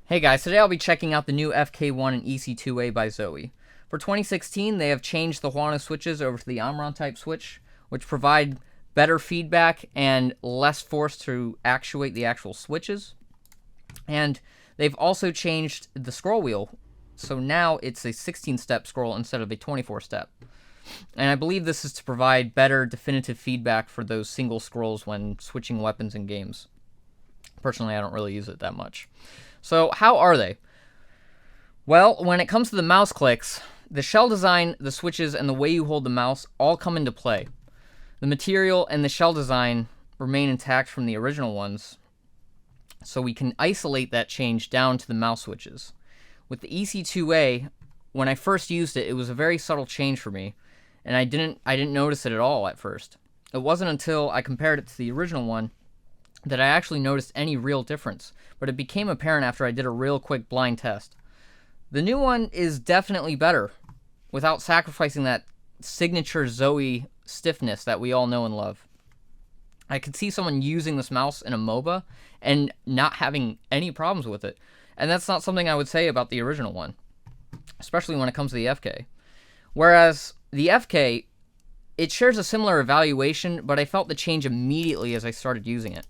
Hey guys, today I'll be checking out the new FK1 and EC2A by Zowie. For 2016, they have changed the Huano switches over to the Omron type switch, which provide better feedback and less force to actuate the actual switches. And they've also changed the scroll wheel, so now it's a 16-step scroll instead of a 24-step. And I believe this is to provide better definitive feedback for those single scrolls when switching weapons in games. Personally, I don't really use it that much. So how are they? Well, when it comes to the mouse clicks, the shell design, the switches, and the way you hold the mouse all come into play. The material and the shell design remain intact from the original ones, so we can isolate that change down to the mouse switches. With the EC2A, when I first used it, it was a very subtle change for me, and I didn't notice it at all at first. It wasn't until I compared it to the original one that I actually noticed any real difference, but it became apparent after I did a real quick blind test. The new one is definitely better, without sacrificing that signature Zowie stiffness that we all know and love. I could see someone using this mouse in a MOBA and not having any problems with it, and that's not something I would say about the original one, especially when it comes to the FK. Whereas the FK, it shares a similar evaluation, but I felt the change immediately as I started using it.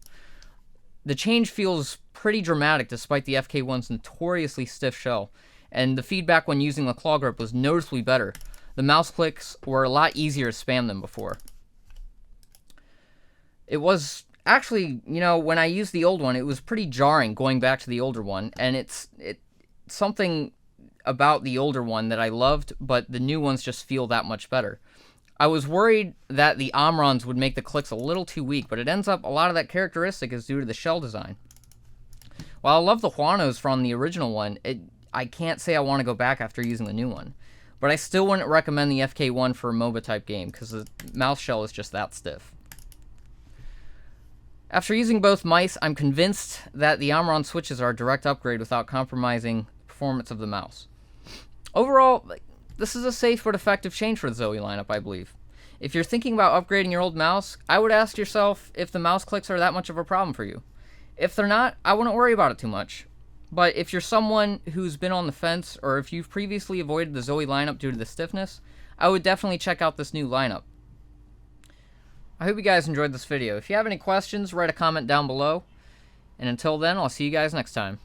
The change feels pretty dramatic despite the FK1's notoriously stiff shell, and the feedback when using the claw grip was noticeably better. The mouse clicks were a lot easier to spam than before. It was actually, when I used the old one, it was pretty jarring going back to the older one, and it's something about the older one that I loved, but the new ones just feel that much better. I was worried that the Omrons would make the clicks a little too weak, but it ends up a lot of that characteristic is due to the shell design. While I love the Huanos from the original one, I can't say I want to go back after using the new one. But I still wouldn't recommend the FK1 for a MOBA type game, because the mouse shell is just that stiff. After using both mice, I'm convinced that the Omron switches are a direct upgrade without compromising the performance of the mouse. Overall, this is a safe but effective change for the Zowie lineup, I believe. If you're thinking about upgrading your old mouse, I would ask yourself if the mouse clicks are that much of a problem for you. If they're not, I wouldn't worry about it too much. But if you're someone who's been on the fence, or if you've previously avoided the Zowie lineup due to the stiffness, I would definitely check out this new lineup. I hope you guys enjoyed this video. If you have any questions, write a comment down below. And until then, I'll see you guys next time.